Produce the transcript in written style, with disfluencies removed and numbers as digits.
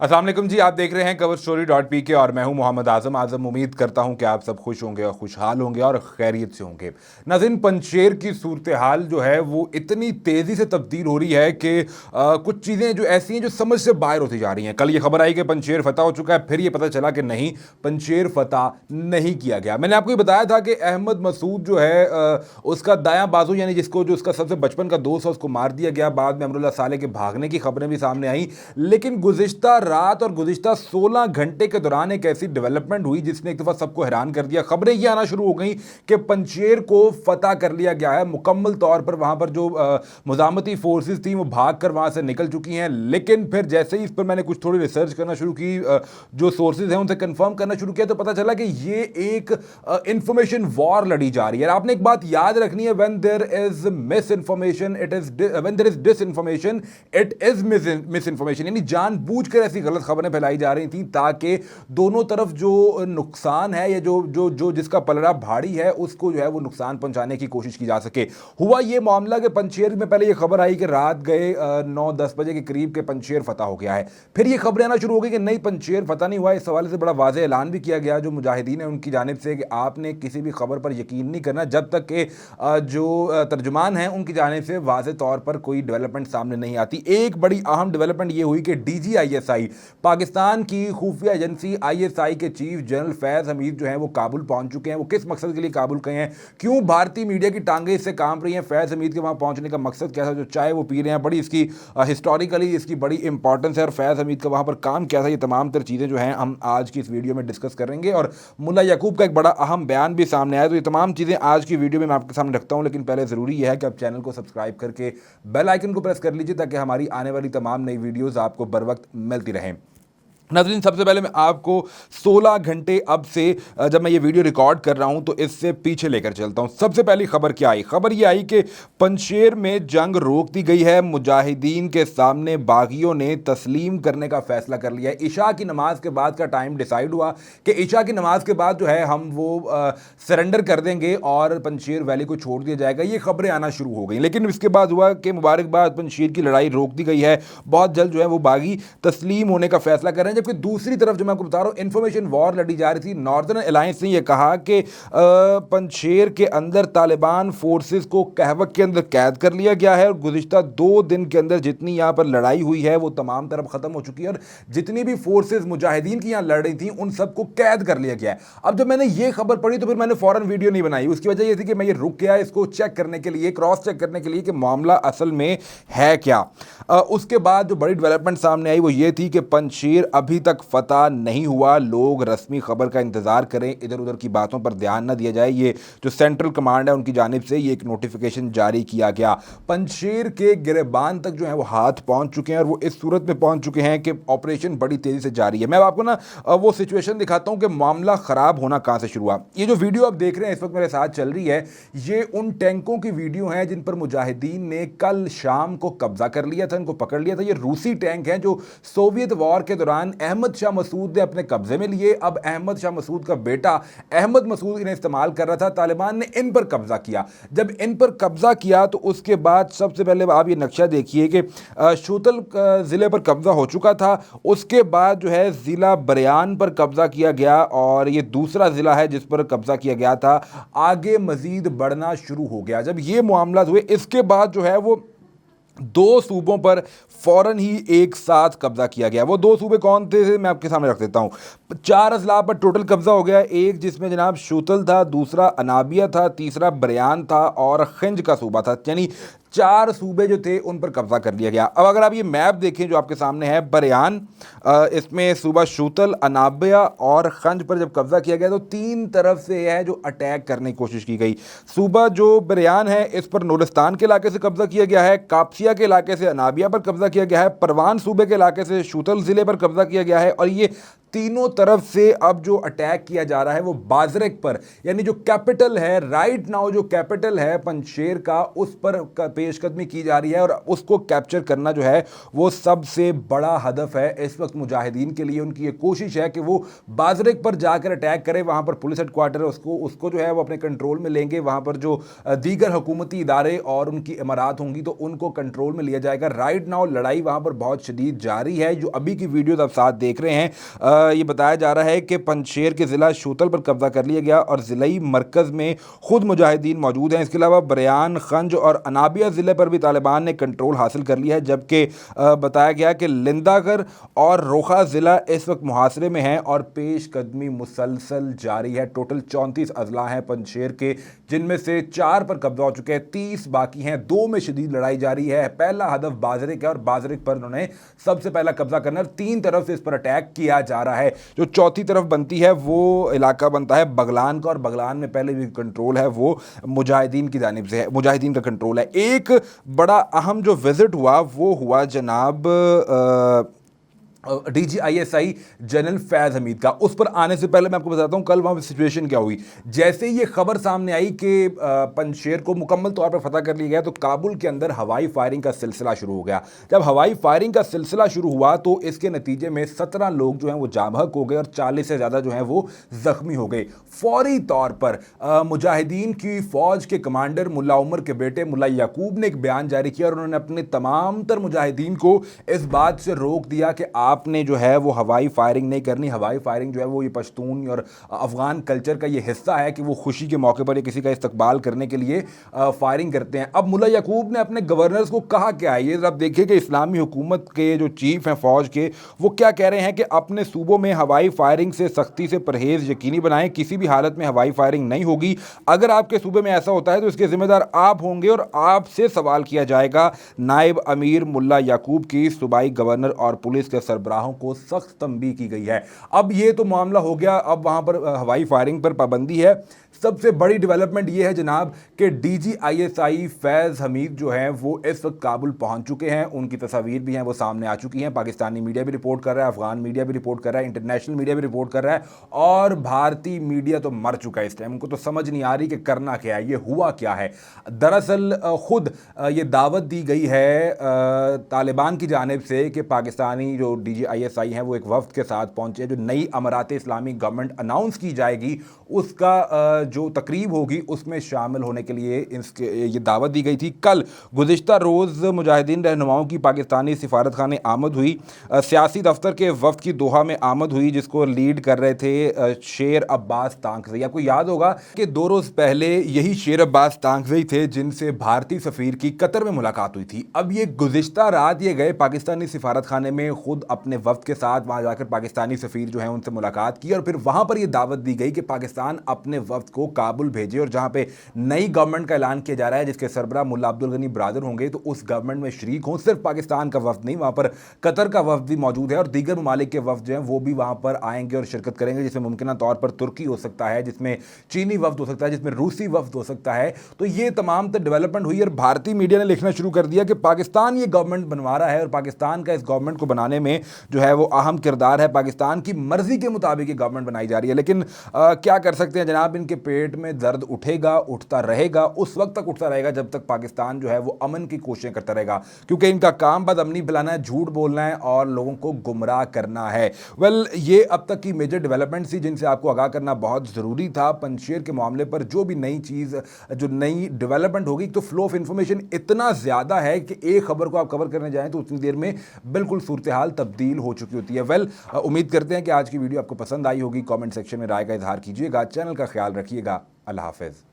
अस्सलाम वालेकुम जी, आप देख रहे हैं coverstory.pk और मैं हूं मोहम्मद आजम। उम्मीद करता हूं कि आप सब खुश होंगे और खुशहाल होंगे और खैरियत से होंगे। नाज़रीन, पंजशेर की सूरत हाल जो है वो इतनी तेज़ी से तब्दील हो रही है कि कुछ चीज़ें जो ऐसी हैं जो समझ से बाहर होती जा रही हैं। कल ये खबर आई कि पंजशेर फतह हो चुका है, फिर ये पता चला कि नहीं, पंजशेर फतह नहीं किया गया। मैंने आपको ये बताया था कि अहमद मसूद जो है उसका दायां बाजू यानी जिसको जो उसका सबसे बचपन का दोस्त है उसको मार दिया गया। बाद में अमरुल्लाह साले के भागने की खबरें भी सामने आई, लेकिन गुज़िश्ता रात और गुज़िश्ता 16 घंटे के दौरान एक ऐसी डेवलपमेंट हुई जिसने एक दफ़ा सबको हैरान कर दिया। खबरें ये आना शुरू हो गई कि पंजशेर को फतह कर लिया गया है मुकम्मल तौर पर। वहाँ पर जो मुज़ामती फोर्सेस थी वो भाग कर वहाँ से निकल चुकी हैं। लेकिन फिर जैसे ही इस पर मैंने कुछ थोड़ी रिसर्च करना शुरू की, जो सोर्सेज हैं उनसे कंफर्म करना शुरू किया, तो पता चला कि ये एक इंफॉर्मेशन वॉर लड़ी जा रही है। आपने एक बात याद रखनी है, when there is misinformation it is, when there is disinformation it is misinformation. यानी जानबूझकर ऐसी गलत खबरें फैलाई जा रही थी ताकि दोनों तरफ जो नुकसान है या जो जो जो जिसका पलड़ा भारी है उसको जो है वो नुकसान पहुंचाने की कोशिश की जा सके। हुआ ये मामला कि पंजशेर में पहले ये खबर आई कि रात गए 9-10 बजे के करीब के पंजशेर फतह हो गया है। फिर ये खबरें आना शुरू हो गई कि नहीं, पंजशेर फतह नहीं हुआ। इस हवाले से बड़ा वाज़ेह ऐलान भी किया गया जो मुजाहिदीन है उनकी जानिब से कि आपने किसी भी खबर पर यकीन नहीं करना जब तक कि जो तर्जुमान हैं उनकी जानिब से वाज़ेह तौर पर कोई डेवलपमेंट सामने नहीं आती। एक बड़ी अहम डेवलपमेंट ये हुई कि DGISI, पाकिस्तान की खुफिया एजेंसी ISI के चीफ जनरल फैज़ हमीद जो हैं वो काबुल पहुंच चुके हैं। वो किस मकसद के लिए काबुल गए हैं, क्यों भारतीय मीडिया की टांगें इससे काम रही हैं, फैज़ हमीद के वहाँ पहुंचने का मकसद क्या था, जो चाय वो पी रहे हैं, बड़ी इसकी हिस्टोरिकली इसकी बड़ी इंपॉर्टेंस है, और फैज़ हमीद का वहाँ पर काम क्या था, ये तमाम तर चीज़ें जो हैं हम आज की इस वीडियो में डिस्कस करेंगे। और मुल्ला याकूब का एक बड़ा अहम बयान भी सामने आया, तो ये तमाम चीज़ें आज की वीडियो में मैं आपके सामने रखता हूँ। लेकिन पहले ज़रूरी यह है कि आप चैनल को सब्सक्राइब करके बेल आइकन को प्रेस कर लीजिए ताकि हमारी आने वाली तमाम नई वीडियोज़ आपको बर वक्त मिलती रहें। नाज़रीन, सबसे पहले मैं आपको 16 घंटे अब से जब मैं ये वीडियो रिकॉर्ड कर रहा हूँ तो इससे पीछे लेकर चलता हूँ। सबसे पहली खबर क्या आई? खबर ये आई कि पंजशेर में जंग रोक दी गई है। मुजाहिदीन के सामने बागियों ने तस्लीम करने का फैसला कर लिया है। इशा की नमाज के बाद का टाइम डिसाइड हुआ कि इशा की नमाज के बाद जो है हम वो सरेंडर कर देंगे और पंजशेर वैली को छोड़ दिया जाएगा। ये खबरें आना शुरू हो गई, लेकिन इसके बाद हुआ कि मुबारकबाद, पंजशेर की लड़ाई रोक दी गई है। बहुत जल्द जो है वो बागी तस्लीम होने का फैसला कर रहे हैं। जबकि दूसरी तरफ जो मैं आपको बता रहा हूं, इंफॉर्मेशन वॉर लड़ी जा रही थी। नॉर्दर्न अलायंस ने यह कहा कि पंजशेर के अंदर तालिबान फोर्सेस को कहवत के अंदर कैद कर लिया गया है और गुज़िश्ता 2 दिन के अंदर जितनी यहां पर लड़ाई हुई है वो तमाम तरफ खत्म हो चुकी है और जितनी भी फोर्सेस मुजाहिदीन की यहां लड़ रही थी उन सबको कैद कर लिया गया है। अब जब मैंने ये खबर पढ़ी तो फिर मैंने फौरन वीडियो नहीं बनाई। उसकी वजह यह थी कि मैं ये रुक गया इसको चेक करने के लिए, क्रॉस चेक करने के लिए कि मामला असल में है क्या। उसके बाद जो बड़ी डेवलपमेंट सामने आई वो ये थी कि पंजशेर अभी तक फतह नहीं हुआ। लोग रस्मी खबर का इंतजार करें, इधर उधर की बातों पर ध्यान न दिया जाए। ये जो सेंट्रल कमांड है उनकी जानिब से ये एक नोटिफिकेशन जारी किया गया। पंजशेर के गिरेबान तक जो है वो हाथ पहुंच चुके हैं और वो इस सूरत में पहुंच चुके हैं कि ऑपरेशन बड़ी तेजी से जारी है। मैं आपको ना वो सिचुएशन दिखाता हूं कि मामला खराब होना कहां से शुरू हुआ। ये जो वीडियो आप देख रहे हैं इस वक्त मेरे साथ चल रही है, ये उन टैंकों की वीडियो है जिन पर मुजाहिदीन ने कल शाम को कब्जा कर लिया था, इनको पकड़ लिया था। ये रूसी टैंक हैं जो सोवियत वॉर के दौरान अहमद शाह मसूद ने अपने कब्जे में लिए। अब अहमद शाह मसूद का बेटा अहमद मसूद इन्हें इस्तेमाल कर रहा था। तालिबान ने इन पर कब्जा किया। जब इन पर कब्जा किया तो उसके बाद सबसे पहले आप ये नक्शा देखिए कि शूतल ज़िले पर कब्जा हो चुका था। उसके बाद जो है ज़िला बरयान पर कब्जा किया गया और ये दूसरा ज़िला है जिस पर कब्जा किया गया था। आगे मज़ीद बढ़ना शुरू हो गया। जब ये मामला हुए इसके बाद जो है वो 2 सूबों पर फौरन ही एक साथ कब्जा किया गया। वो 2 सूबे कौन थे मैं आपके सामने रख देता हूं। 4 अजला पर टोटल कब्जा हो गया। एक जिसमें जनाब शूतल था, दूसरा अनाबिया था, तीसरा बरयान था और खिंज का सूबा था। यानी 4 सूबे जो थे उन पर कब्जा कर लिया गया। अब अगर आप ये मैप देखें जो आपके सामने है, बरयान, इसमें सूबा शूतल, अनाबिया और खंज पर जब कब्जा किया गया तो 3 तरफ से है जो अटैक करने की कोशिश की गई। सूबा जो बरयान है इस पर नूरिस्तान के इलाके से कब्जा किया गया है, कापसिया के इलाके से अनाबिया पर कब्जा किया गया है, परवान सूबे के इलाके से शूतल ज़िले पर कब्जा किया गया है और ये तीनों तरफ से अब जो अटैक किया जा रहा है वो बाजरेक पर, यानी जो कैपिटल है राइट नाउ, जो कैपिटल है पंजशेर का, उस पर पेशकदमी की जा रही है और उसको कैप्चर करना जो है वो सबसे बड़ा हदफ है इस वक्त मुजाहिदीन के लिए। उनकी ये कोशिश है कि वो बाजरेक पर जाकर अटैक करें, वहां पर पुलिस हेडक्वार्टर है उसको जो है वो अपने कंट्रोल में लेंगे, वहां पर जो दीगर हुकूमती इदारे और उनकी इमारत होंगी तो उनको कंट्रोल में लिया जाएगा। राइट नाउ लड़ाई वहां पर बहुत शदीद जारी है। जो अभी की वीडियो आप साथ देख रहे हैं, ये बताया जा रहा है कि पंजशेर के ज़िला शूतल पर कब्जा कर लिया गया और ज़िलाई मरकज़ में खुद मुजाहिदीन मौजूद हैं। इसके अलावा बरयान, खंज और अनाबिया ज़िले पर भी तालिबान ने कंट्रोल हासिल कर लिया है, जबकि बताया गया कि लिंदागर और रोखा ज़िला इस वक्त मुहासरे में है और पेशकदमी मुसलसल जारी है। टोटल 34 अजला हैं पंजशेर के, जिनमें से 4 पर कब्जा हो चुके हैं, 30 बाकी हैं, 2 में शदीद लड़ाई जारी है। पहला हदफ बाजरेक है और बाजरेक पर उन्होंने सबसे पहला कब्जा करना है और 3 तरफ से इस पर अटैक किया जा रहा है। जो चौथी तरफ बनती है वो इलाका बनता है बगलान का, और बगलान में पहले भी कंट्रोल है वो मुजाहिदीन की जानिब से है, मुजाहिदीन का कंट्रोल है। एक बड़ा अहम जो विजिट हुआ वो हुआ जनाब DGISI जनरल फैज़ हमीद का। उस पर आने से पहले मैं आपको बताता हूं कल वहां सिचुएशन क्या हुई। जैसे ही ये खबर सामने आई कि पंजशेर को मुकम्मल तौर पर फतह कर लिया गया तो काबुल के अंदर हवाई फायरिंग का सिलसिला शुरू हो गया। जब हवाई फायरिंग का सिलसिला शुरू हुआ तो इसके नतीजे में 17 लोग जो हैं वो जामहक हो गए और 40 से ज़्यादा जो हैं वो जख्मी हो गए। फौरी तौर पर मुजाहिदीन की फ़ौज के कमांडर मुल्ला उमर के बेटे मुल्ला याकूब ने एक बयान जारी किया और उन्होंने अपने तमाम तर मुजाहिदीन को इस बात से रोक दिया कि आपने जो है वो हवाई फायरिंग नहीं करनी। हवाई फायरिंग जो है वो ये पश्तून और अफगान कल्चर का ये हिस्सा है कि वो खुशी के मौके पर या किसी का इस्तकबाल करने के लिए फायरिंग करते हैं। अब मुल्ला याकूब ने अपने गवर्नर्स को कहा क्या है, ये आप देखिए कि इस्लामी हुकूमत के जो चीफ हैं फ़ौज के, वो क्या कह रहे हैं कि अपने सूबों में हवाई फायरिंग से सख्ती से परहेज़ यकीनी बनाएं, किसी भी हालत में हवाई फायरिंग नहीं होगी। अगर आपके सूबे में ऐसा होता है तो इसके जिम्मेदार आप होंगे और आपसे सवाल किया जाएगा। नायब अमीर मुल्ला याकूब की सूबाई गवर्नर और पुलिस के सरबराहों को सख्त तंबीह की गई है। अब ये तो मामला हो गया, अब वहां पर हवाई फायरिंग पर पाबंदी है। सबसे बड़ी डेवलपमेंट ये है जनाब कि DGISI फैज़ हमीद जो हैं वो इस वक्त काबुल पहुंच चुके हैं। उनकी तस्वीर भी हैं वो सामने आ चुकी हैं। पाकिस्तानी मीडिया भी रिपोर्ट कर रहा है, अफगान मीडिया भी रिपोर्ट कर रहा है, इंटरनेशनल मीडिया भी रिपोर्ट कर रहा है और भारतीय मीडिया तो मर चुका है इस टाइम। उनको तो समझ नहीं आ रही कि करना क्या है, ये हुआ क्या है। दरअसल खुद ये दावत दी गई है तालिबान की जानिब से कि पाकिस्तानी जो DGISI हैं वो एक वफ्द के साथ पहुंचे, जो नई अमारात इस्लामी गवर्नमेंट अनाउंस की जाएगी उसका जो तकरीब होगी उसमें शामिल होने के लिए ये दावत दी गई थी। कल गुज़िश्ता रोज़ मुजाहिदीन रहनुमाओं की पाकिस्तानी सिफारत खाने आमद हुई। सियासी दफ्तर के वफ्द की दोहा में आमद हुई, जिसको लीड कर रहे थे शेर अब्बास तांकज़ई। आपको याद होगा कि 2 रोज़ पहले यही शेर अब्बास तांकज़ई थे जिनसे भारतीय सफ़ीर की कतर में मुलाकात हुई थी। अब ये गुज़िश्ता रात ये गए पाकिस्तानी सिफारत खाने में, खुद अपने वफ्द के साथ वहाँ जाकर पाकिस्तानी सफ़ीर जो है उनसे मुलाकात की और फिर वहाँ पर यह दावत दी गई कि पाकिस्तान अपने वफ्द को काबुल भेजे और जहां पे नई गवर्नमेंट का ऐलान किया जा रहा है जिसके सरबरा मुल्ला अब्दुल गनी ब्रादर होंगे तो उस गवर्नमेंट में शरीक हों। सिर्फ पाकिस्तान का वफ्द नहीं, वहां पर कतर का वफ्द भी मौजूद है और दीगर ममालिक के वफ्द जो हैं वो भी वहां पर आएंगे और शिरकत करेंगे, जिसमें मुमकिन तौर पर तुर्की हो सकता है, जिसमें चीनी वफ्द हो सकता है, जिसमें रूसी वफ्द हो सकता है। तो ये तमाम तो डेवलपमेंट हुई और भारतीय मीडिया ने लिखना शुरू कर दिया कि पाकिस्तान ये गवर्नमेंट बनवा रहा है और पाकिस्तान का इस गवर्नमेंट को बनाने में जो है वो अहम किरदार है। पाकिस्तान की मर्जी के मुताबिक ये गवर्नमेंट बनाई जा रही है। लेकिन क्या कर सकते हैं जनाब, इनके पेट में दर्द उठेगा, उठता रहेगा, उस वक्त तक उठता रहेगा जब तक पाकिस्तान जो है वो अमन की कोशिशें करता रहेगा, क्योंकि इनका काम बदअमनी फैलाना है, झूठ बोलना है और लोगों को गुमराह करना है। ये अब तक की मेजर डेवलपमेंट थी जिनसे आपको आगाह करना बहुत ज़रूरी था। पंजशेर के मामले पर जो भी नई चीज़, जो नई डेवलपमेंट होगी, तो फ्लो ऑफ इंफॉर्मेशन इतना ज़्यादा है कि एक खबर को आप कवर करने जाएं तो उतनी देर में बिल्कुल सूरत हाल तब्दील हो चुकी होती है। उम्मीद करते हैं कि आज की वीडियो आपको पसंद आई होगी। कमेंट सेक्शन में राय का इजहार कीजिएगा। चैनल का ख्याल रखिएगा। अल्लाह हाफ़िज़।